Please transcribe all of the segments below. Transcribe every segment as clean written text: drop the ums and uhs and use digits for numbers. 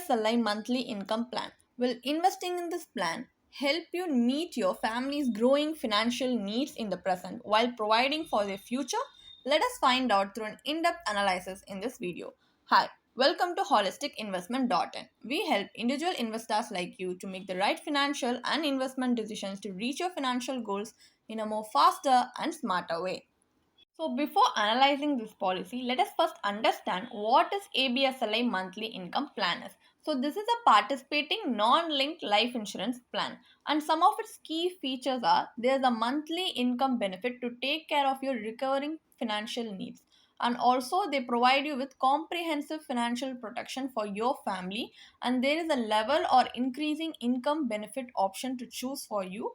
ABSLI monthly income plan. Will investing in this plan help you meet your family's growing financial needs in the present while providing for their future? Let us find out through an in-depth analysis in this video. Hi, welcome to holisticinvestment.in. We help individual investors like you to make the right financial and investment decisions to reach your financial goals in a more faster and smarter way. So before analyzing this policy, let us first understand what is ABSLI monthly income plan is. So this is a participating non-linked life insurance plan, and some of its key features are there is a monthly income benefit to take care of your recurring financial needs, and also they provide you with comprehensive financial protection for your family, and there is a level or increasing income benefit option to choose for you.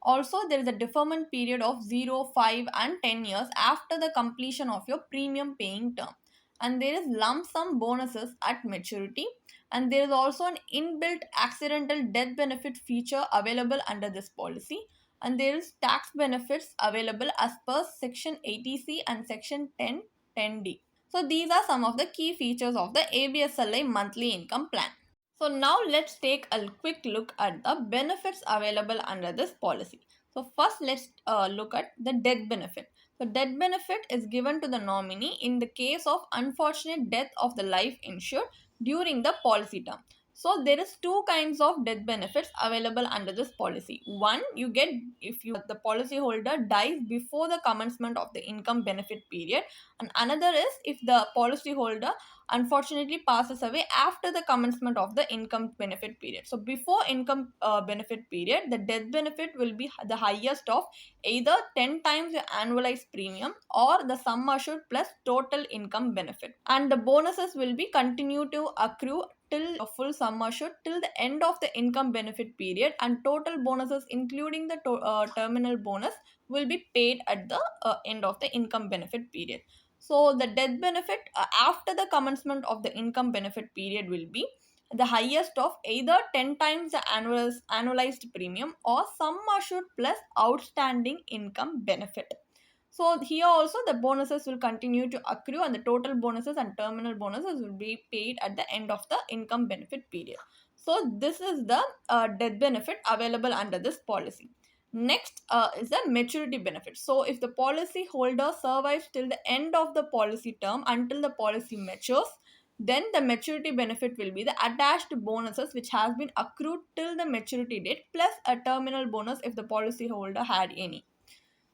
Also, there is a deferment period of 0, 5, and 10 years after the completion of your premium paying term. And there is lump sum bonuses at maturity. And there is also an inbuilt accidental death benefit feature available under this policy. And there is tax benefits available as per Section 80C and Section 1010D. So these are some of the key features of the ABSLI monthly income plan. So now let's take a quick look at the benefits available under this policy. So first let's look at the death benefit. So death benefit is given to the nominee in the case of unfortunate death of the life insured during the policy term. So there is two kinds of death benefits available under this policy. One, you get if the policy holder dies before the commencement of the income benefit period, and another is if the policy holder unfortunately passes away after the commencement of the income benefit period. So before income benefit period, the death benefit will be the highest of either 10 times your annualized premium or the sum assured plus total income benefit, and the bonuses will be continue to accrue till a full sum assured till the end of the income benefit period, and total bonuses including the terminal bonus will be paid at the end of the income benefit period. So the death benefit after the commencement of the income benefit period will be the highest of either 10 times the annualized premium or sum assured plus outstanding income benefit. So here also the bonuses will continue to accrue, and the total bonuses and terminal bonuses will be paid at the end of the income benefit period. So this is the death benefit available under this policy. Next is the maturity benefit. So if the policy holder survives till the end of the policy term until the policy matures, then the maturity benefit will be the attached bonuses which has been accrued till the maturity date plus a terminal bonus if the policy holder had any.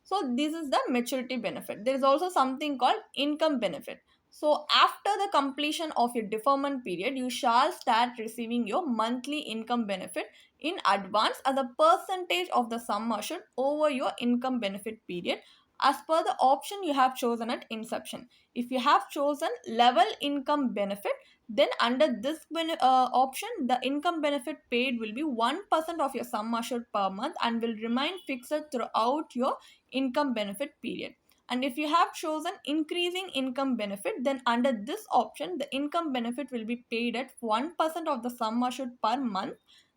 So this is the maturity benefit. There is also something called income benefit. So after the completion of your deferment period, you shall start receiving your monthly income benefit in advance as a percentage of the sum assured over your income benefit period as per the option you have chosen at inception. If you have chosen level income benefit, then under this option, the income benefit paid will be 1% of your sum assured per month and will remain fixed throughout your income benefit period. And if you have chosen increasing income benefit, then under this option, the income benefit will be paid at 1% of the sum assured per month.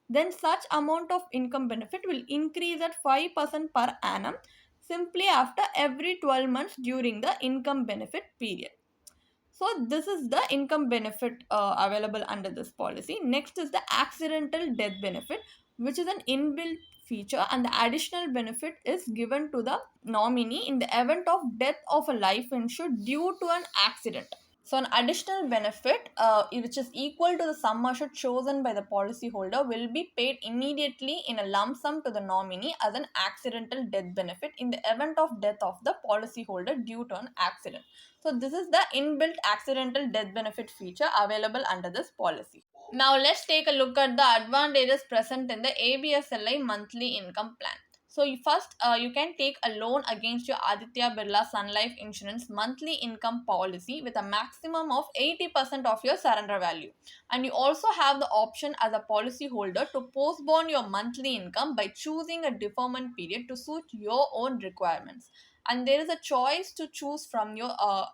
Then such amount of income benefit will increase at 5% per annum simply after every 12 months during the income benefit period. So this is the income benefit available under this policy. Next is the accidental death benefit, which is an inbuilt feature, and the additional benefit is given to the nominee in the event of death of a life insured due to an accident. So an additional benefit which is equal to the sum assured chosen by the policyholder will be paid immediately in a lump sum to the nominee as an accidental death benefit in the event of death of the policyholder due to an accident. So this is the inbuilt accidental death benefit feature available under this policy. Now let's take a look at the advantages present in the ABSLI monthly income plan. So you can take a loan against your Aditya Birla Sun Life Insurance monthly income policy with a maximum of 80% of your surrender value. And you also have the option as a policy holder to postpone your monthly income by choosing a deferment period to suit your own requirements. And there is a choice to choose from your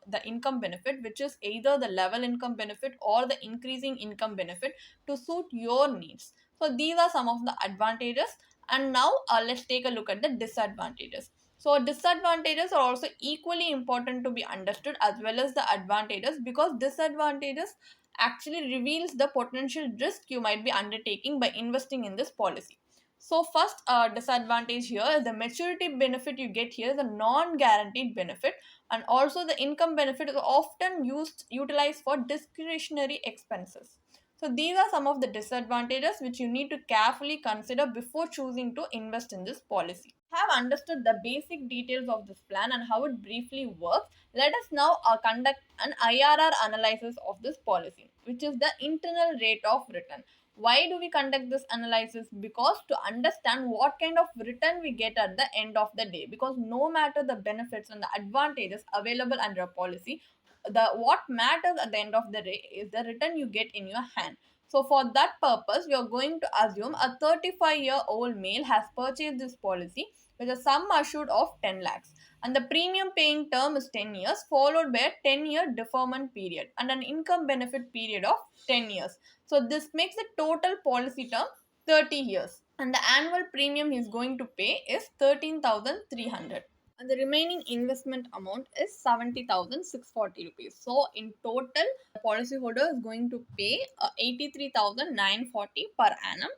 the income benefit, which is either the level income benefit or the increasing income benefit to suit your needs. So these are some of the advantages. And now let's take a look at the disadvantages. So disadvantages are also equally important to be understood as well as the advantages, because disadvantages actually reveals the potential risk you might be undertaking by investing in this policy. So first disadvantage here is the maturity benefit you get here is a non-guaranteed benefit, and also the income benefit is often utilized for discretionary expenses. So these are some of the disadvantages which you need to carefully consider before choosing to invest in this policy. Have understood the basic details of this plan and how it briefly works. Let us now conduct an IRR analysis of this policy, which is the internal rate of return. Why do we conduct this analysis? Because to understand what kind of return we get at the end of the day. Because no matter the benefits and the advantages available under a policy, the what matters at the end of the day is the return you get in your hand. So for that purpose, we are going to assume a 35-year-old male has purchased this policy with a sum assured of 10 lakhs, and the premium paying term is 10 years followed by a 10-year deferment period and an income benefit period of 10 years. So this makes the total policy term 30 years, and the annual premium he is going to pay is 13,300, and the remaining investment amount is 70,640 rupees. So in total, the policyholder is going to pay 83,940 per annum.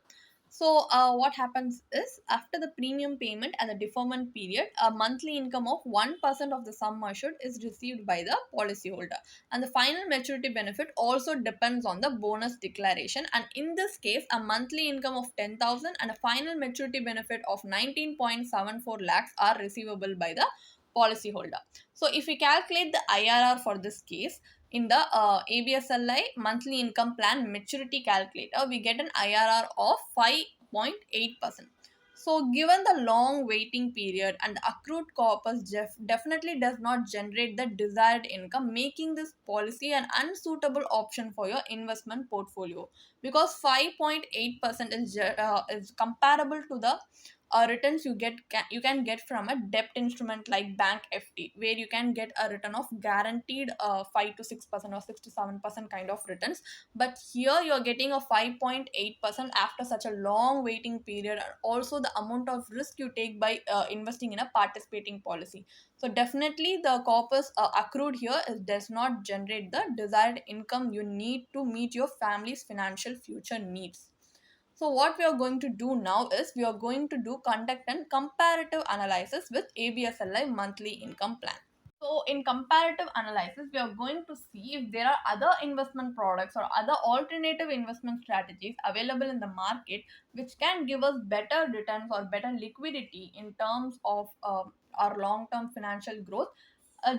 So what happens is after the premium payment and the deferment period, a monthly income of 1% of the sum assured is received by the policyholder. And the final maturity benefit also depends on the bonus declaration. And in this case, a monthly income of 10,000 and a final maturity benefit of 19.74 lakhs are receivable by the policyholder. So if we calculate the IRR for this case, in the ABSLI monthly income plan maturity calculator, we get an IRR of 5.8%. So given the long waiting period and the accrued corpus definitely does not generate the desired income, making this policy an unsuitable option for your investment portfolio, because 5.8% is comparable to the returns you can get from a debt instrument like bank FD, where you can get a return of guaranteed 5 to 6% or 6 to 7% kind of returns. But here you're getting a 5.8% after such a long waiting period, and also the amount of risk you take by investing in a participating policy. So definitely the corpus accrued here does not generate the desired income you need to meet your family's financial future needs. So what we are going to do now is we are going to do conduct and comparative analysis with ABSLI monthly income plan. So in comparative analysis, we are going to see if there are other investment products or other alternative investment strategies available in the market which can give us better returns or better liquidity in terms of our long-term financial growth,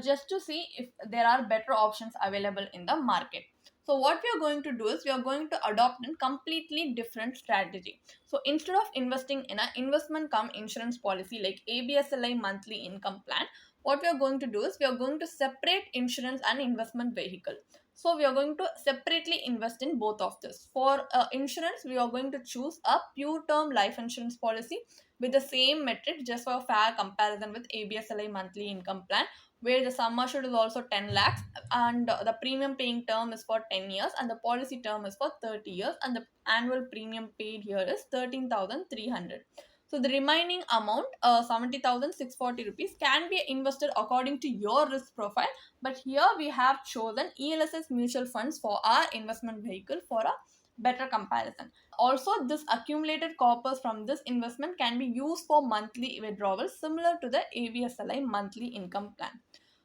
just to see if there are better options available in the market. So what we are going to do is we are going to adopt a completely different strategy. So instead of investing in an investment cum insurance policy like ABSLI monthly income plan, what we are going to do is we are going to separate insurance and investment vehicle. So we are going to separately invest in both of this. For insurance, we are going to choose a pure term life insurance policy with the same metric, just for a fair comparison with ABSLI monthly income plan, where the sum assured is also 10 lakhs, and the premium paying term is for 10 years and the policy term is for 30 years, and the annual premium paid here is 13,300. So the remaining amount, 70,640 rupees, can be invested according to your risk profile. But here we have chosen ELSS mutual funds for our investment vehicle for a better comparison. Also, this accumulated corpus from this investment can be used for monthly withdrawals similar to the ABSLI monthly income plan.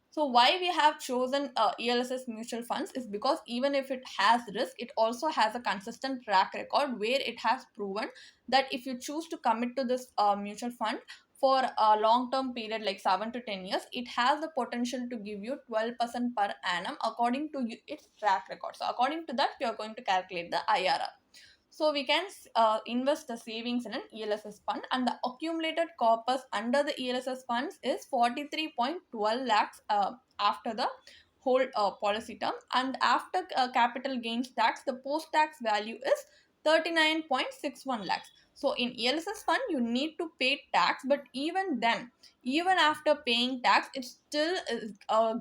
So why we have chosen ELSS mutual funds is because even if it has risk, it also has a consistent track record where it has proven that if you choose to commit to this mutual fund for a long term period like 7 to 10 years, it has the potential to give you 12% per annum according to its track record. So according to that, we are going to calculate the IRR. So we can invest the savings in an ELSS fund, and the accumulated corpus under the ELSS funds is 43.12 lakhs after the whole policy term, and after capital gains tax, the post tax value is 39.61 lakhs. So in ELSS fund you need to pay tax, but even then, even after paying tax, it still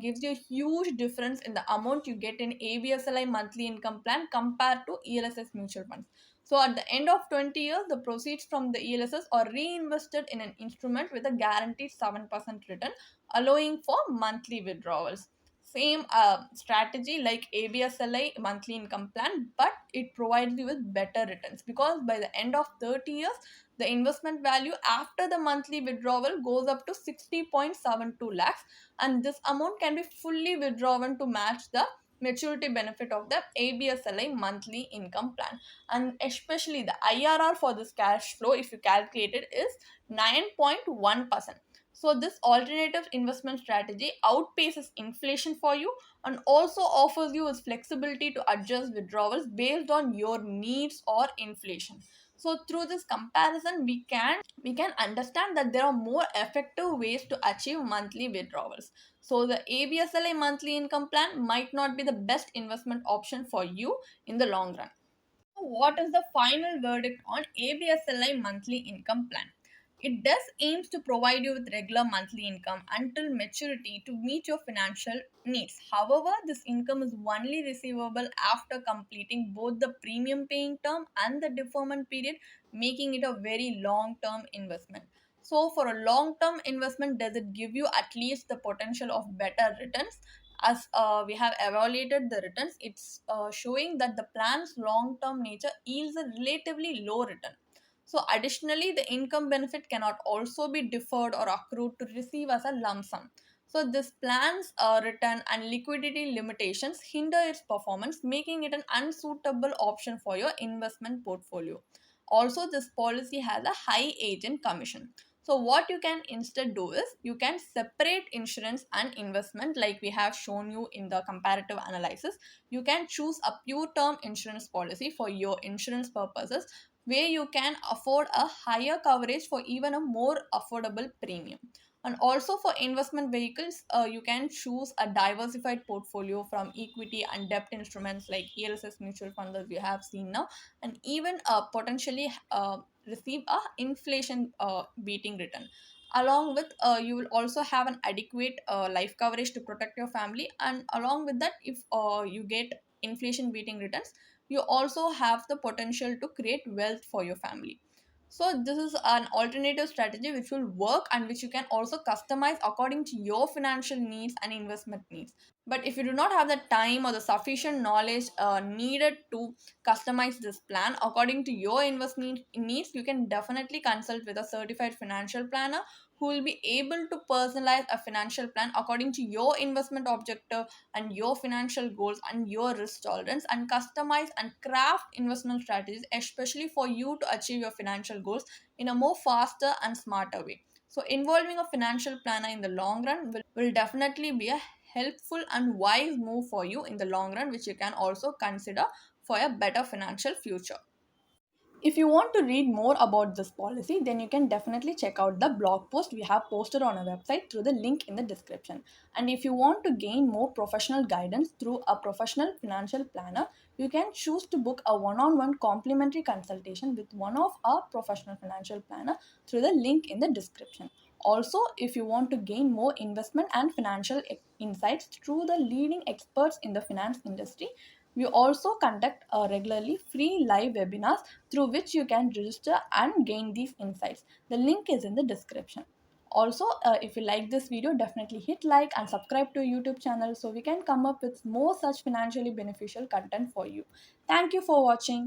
gives you a huge difference in the amount you get in ABSLI monthly income plan compared to ELSS mutual funds. So at the end of 20 years, the proceeds from the ELSS are reinvested in an instrument with a guaranteed 7% return, allowing for monthly withdrawals. same strategy like ABSLI monthly income plan, but it provides you with better returns because by the end of 30 years, the investment value after the monthly withdrawal goes up to 60.72 lakhs, and this amount can be fully withdrawn to match the maturity benefit of the ABSLI monthly income plan. And especially the IRR for this cash flow, if you calculate it, is 9.1%. So this alternative investment strategy outpaces inflation for you and also offers you with flexibility to adjust withdrawals based on your needs or inflation. So through this comparison, we can understand that there are more effective ways to achieve monthly withdrawals. So the ABSLI monthly income plan might not be the best investment option for you in the long run. What is the final verdict on ABSLI monthly income plan? It does aims to provide you with regular monthly income until maturity to meet your financial needs. However, this income is only receivable after completing both the premium paying term and the deferment period, making it a very long term investment. So, for a long term investment, does it give you at least the potential of better returns? As we have evaluated the returns, it's showing that the plan's long term nature yields a relatively low return. So additionally, the income benefit cannot also be deferred or accrued to receive as a lump sum. So this plan's return and liquidity limitations hinder its performance, making it an unsuitable option for your investment portfolio. Also, this policy has a high agent commission. So what you can instead do is you can separate insurance and investment like we have shown you in the comparative analysis. You can choose a pure term insurance policy for your insurance purposes where you can afford a higher coverage for even a more affordable premium. And also for investment vehicles, you can choose a diversified portfolio from equity and debt instruments like ELSS mutual funds as we have seen now, and even potentially receive a inflation beating return. Along with you will also have an adequate life coverage to protect your family, and along with that, if you get inflation beating returns, you also have the potential to create wealth for your family. So this is an alternative strategy which will work and which you can also customize according to your financial needs and investment needs. But if you do not have the time or the sufficient knowledge needed to customize this plan according to your investment needs, you can definitely consult with a certified financial planner who will be able to personalize a financial plan according to your investment objective and your financial goals and your risk tolerance, and customize and craft investment strategies especially for you to achieve your financial goals in a more faster and smarter way. So involving a financial planner in the long run will definitely be a helpful and wise move for you in the long run, which you can also consider for a better financial future. If you want to read more about this policy, then you can definitely check out the blog post we have posted on our website through the link in the description. And if you want to gain more professional guidance through a professional financial planner, you can choose to book a one-on-one complimentary consultation with one of our professional financial planner through the link in the description. Also, if you want to gain more investment and financial insights through the leading experts in the finance industry, we also conduct regularly free live webinars through which you can register and gain these insights. The link is in the description. Also, if you like this video, definitely hit like and subscribe to our YouTube channel so we can come up with more such financially beneficial content for you. Thank you for watching.